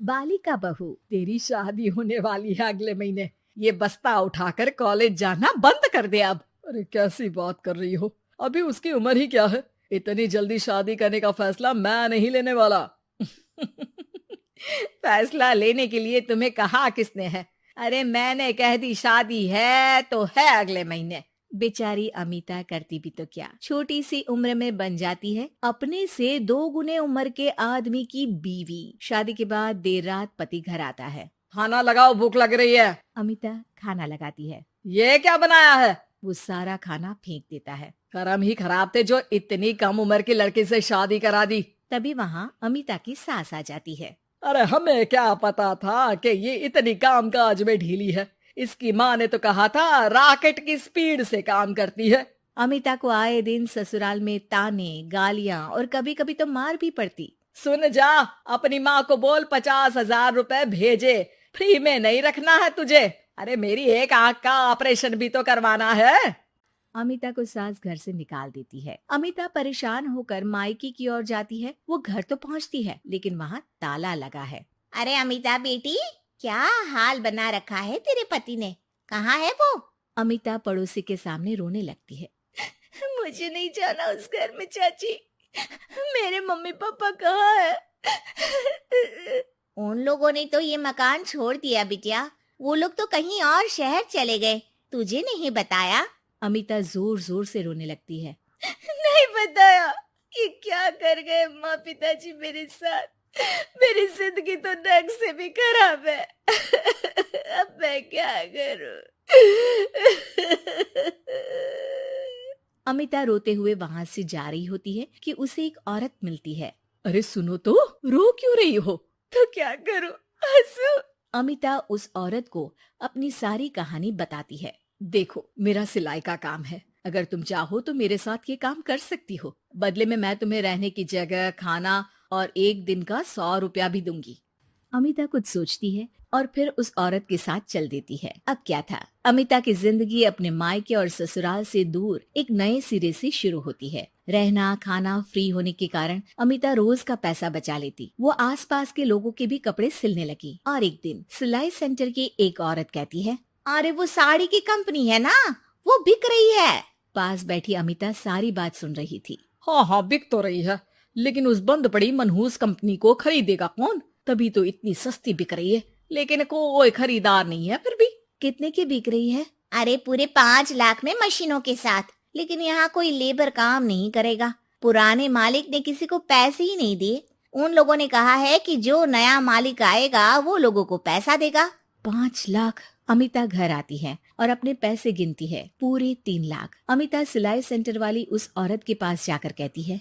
बालिका बहू, तेरी शादी होने वाली है अगले महीने। ये बस्ता उठाकर कॉलेज जाना बंद कर दे अब। अरे कैसी बात कर रही हो, अभी उसकी उम्र ही क्या है। इतनी जल्दी शादी करने का फैसला मैं नहीं लेने वाला। फैसला लेने के लिए तुम्हें कहा किसने है? अरे मैंने कह दी शादी है तो है अगले महीने। बेचारी अमिता करती भी तो क्या, छोटी सी उम्र में बन जाती है अपने से 2 गुने उम्र के आदमी की बीवी। शादी के बाद देर रात पति घर आता है। खाना लगाओ, भूख लग रही है। अमिता खाना लगाती है। ये क्या बनाया है? वो सारा खाना फेंक देता है। कर्म ही खराब थे जो इतनी कम उम्र के लड़के से शादी करा दी। तभी वहाँ अमिता की सास आ जाती है। अरे हमें क्या पता था कि ये इतनी कामकाज में ढीली है। इसकी माँ ने तो कहा था रॉकेट की स्पीड से काम करती है। अमिता को आए दिन ससुराल में ताने, गालियां और कभी कभी तो मार भी पड़ती। सुन जा, अपनी माँ को बोल 50,000 रुपए भेजे, फ्री में नहीं रखना है तुझे। अरे मेरी एक आंख का ऑपरेशन भी तो करवाना है। अमिता को सास घर से निकाल देती है। अमिता परेशान होकर मायके की ओर जाती है। वो घर तो पहुंचती है लेकिन वहाँ ताला लगा है। अरे अमिता बेटी, क्या हाल बना रखा है तेरे पति ने? कहाँ है वो? अमिता पड़ोसी के सामने रोने लगती है। मुझे नहीं जाना उस घर में चाची। मेरे मम्मी पापा कहाँ है? उन लोगों ने तो ये मकान छोड़ दिया बिटिया। वो लोग तो कहीं और शहर चले गए। तुझे नहीं बताया? अमिता जोर जोर से रोने लगती है। नहीं बताया? ये क्या कर गए माँ पिताजी मेरे साथ? मेरी जिंदगी तो नर्क से भी खराब है। अब मैं क्या करूं? अमिता रोते हुए वहाँ से जा रही होती है कि उसे एक औरत मिलती है। अरे सुनो तो, रो क्यों रही हो? तो क्या करूं? हंसू? अमिता उस औरत को अपनी सारी कहानी बताती है। देखो, मेरा सिलाई का काम है। अगर तुम चाहो तो मेरे साथ ये काम कर सकती हो। बदले में मैं तुम्हें रहने की जगह, खाना और 1 दिन का 100 रुपया भी दूंगी। अमिता कुछ सोचती है और फिर उस औरत के साथ चल देती है। अब क्या था, अमिता की जिंदगी अपने मायके और ससुराल से दूर एक नए सिरे से शुरू होती है। रहना खाना फ्री होने के कारण अमिता रोज का पैसा बचा लेती। वो आसपास के लोगों के भी कपड़े सिलने लगी। और एक दिन सिलाई सेंटर की एक औरत कहती है, अरे वो साड़ी की कंपनी है ना, वो बिक रही है। पास बैठी अमिता सारी बात सुन रही थी। हाँ हाँ, बिक तो रही है, लेकिन उस बंद पड़ी मनहूस कंपनी को खरीदेगा कौन? तभी तो इतनी सस्ती बिक रही है, लेकिन कोई खरीदार नहीं है। फिर भी कितने की बिक रही है? अरे पूरे 5 लाख में मशीनों के साथ। लेकिन यहाँ कोई लेबर काम नहीं करेगा। पुराने मालिक ने किसी को पैसे ही नहीं दिए। उन लोगों ने कहा है कि जो नया मालिक आएगा वो लोगों को पैसा देगा। 5 लाख। अमिता घर आती है और अपने पैसे गिनती है। पूरे 3 लाख। अमिता सिलाई सेंटर वाली उस औरत के पास जाकर कहती है,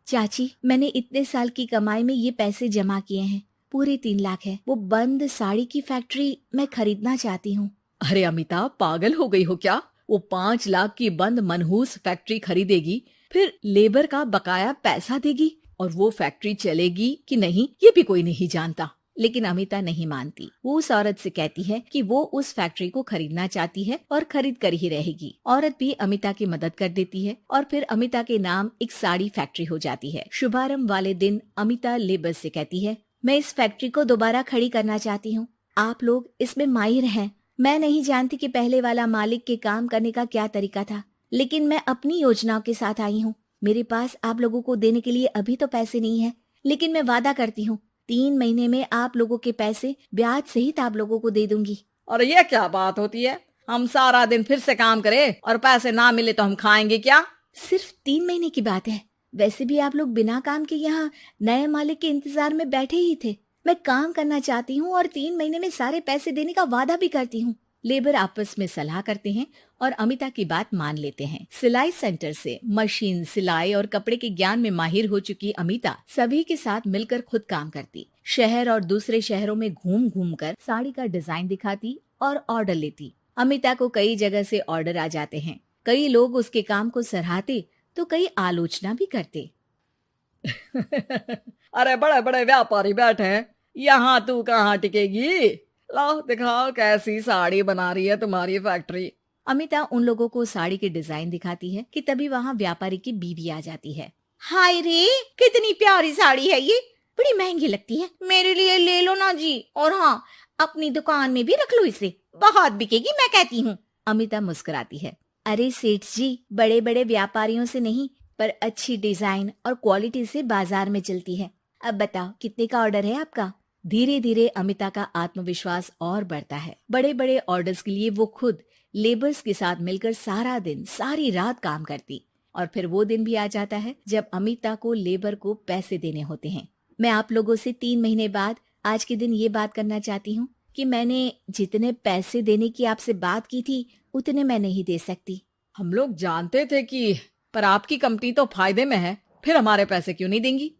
चाची, मैंने इतने साल की कमाई में ये पैसे जमा किए हैं। पूरे 3 लाख है। वो बंद साड़ी की फैक्ट्री मैं खरीदना चाहती हूँ। अरे अमिता, पागल हो गई हो क्या? वो 5 लाख की बंद मनहूस फैक्ट्री खरीदेगी, फिर लेबर का बकाया पैसा देगी, और वो फैक्ट्री चलेगी कि नहीं ये भी कोई नहीं जानता। लेकिन अमिता नहीं मानती। वो उस औरत से कहती है कि वो उस फैक्ट्री को खरीदना चाहती है और खरीद कर ही रहेगी। औरत भी अमिता की मदद कर देती है और फिर अमिता के नाम एक साड़ी फैक्ट्री हो जाती है। शुभारंभ वाले दिन अमिता लेबर से कहती है, मैं इस फैक्ट्री को दोबारा खड़ी करना चाहती हूँ। आप लोग इसमें माहिर हैं। मैं नहीं जानती कि पहले वाला मालिक के काम करने का क्या तरीका था, लेकिन मैं अपनी योजनाओं के साथ आई हूँ। मेरे पास आप लोगों को देने के लिए अभी तो पैसे नहीं है, लेकिन मैं वादा करती हूँ 3 महीने में आप लोगों के पैसे ब्याज सहित आप लोगों को दे दूंगी। और ये क्या बात होती है? हम सारा दिन फिर से काम करें और पैसे ना मिले तो हम खाएंगे क्या? सिर्फ 3 महीने की बात है। वैसे भी आप लोग बिना काम के यहाँ नए मालिक के इंतजार में बैठे ही थे। मैं काम करना चाहती हूँ और 3 महीने में सारे पैसे देने का वादा भी करती हूँ। लेबर आपस में सलाह करते हैं और अमिता की बात मान लेते हैं। सिलाई सेंटर से मशीन, सिलाई और कपड़े के ज्ञान में माहिर हो चुकी अमिता सभी के साथ मिलकर खुद काम करती। शहर और दूसरे शहरों में घूम घूम कर साड़ी का डिजाइन दिखाती और ऑर्डर लेती। अमिता को कई जगह से ऑर्डर आ जाते हैं। कई लोग उसके काम को सराहते तो कई आलोचना भी करते। अरे बड़े बड़े व्यापारी बैठे हैं, यहाँ तू कहाँ टिकेगी? लाओ दिखाओ कैसी साड़ी बना रही है तुम्हारी फैक्ट्री। अमिता उन लोगों को साड़ी के डिजाइन दिखाती है कि तभी वहाँ व्यापारी की बीवी आ जाती है। हाय रे, कितनी प्यारी साड़ी है ये। बड़ी महंगी लगती है, मेरे लिए ले लो ना जी। और हाँ, अपनी दुकान में भी रख लो इसे, बहुत बिकेगी मैं कहती हूँ। अमिता मुस्कुराती है। अरे सेठ जी, बड़े बड़े व्यापारियों से नहीं, पर अच्छी डिजाइन और क्वालिटी से बाजार में चलती है। अब बताओ कितने का ऑर्डर है आपका? धीरे धीरे अमिता का आत्मविश्वास और बढ़ता है। बड़े बड़े ऑर्डर्स के लिए वो खुद लेबर्स के साथ मिलकर सारा दिन सारी रात काम करती। और फिर वो दिन भी आ जाता है जब अमिता को लेबर को पैसे देने होते हैं। मैं आप लोगों से 3 महीने बाद आज के दिन ये बात करना चाहती हूँ कि मैंने जितने पैसे देने की आपसे बात की थी उतने मैं नहीं दे सकती। हम लोग जानते थे कि पर आपकी कंपनी तो फायदे में है, फिर हमारे पैसे क्यों नहीं देंगी?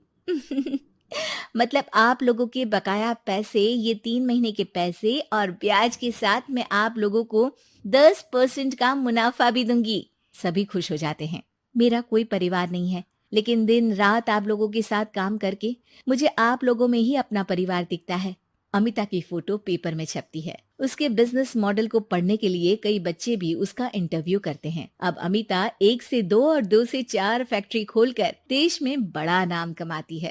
मतलब आप लोगों के बकाया पैसे, ये 3 महीने के पैसे और ब्याज के साथ मैं आप लोगों को 10% का मुनाफा भी दूंगी। सभी खुश हो जाते हैं। मेरा कोई परिवार नहीं है, लेकिन दिन रात आप लोगों के साथ काम करके मुझे आप लोगों में ही अपना परिवार दिखता है। अमिता की फोटो पेपर में छपती है। उसके बिजनेस मॉडल को पढ़ने के लिए कई बच्चे भी उसका इंटरव्यू करते हैं। अब अमिता 1 से 2 और 2 से 4 फैक्ट्री खोलकर देश में बड़ा नाम कमाती है।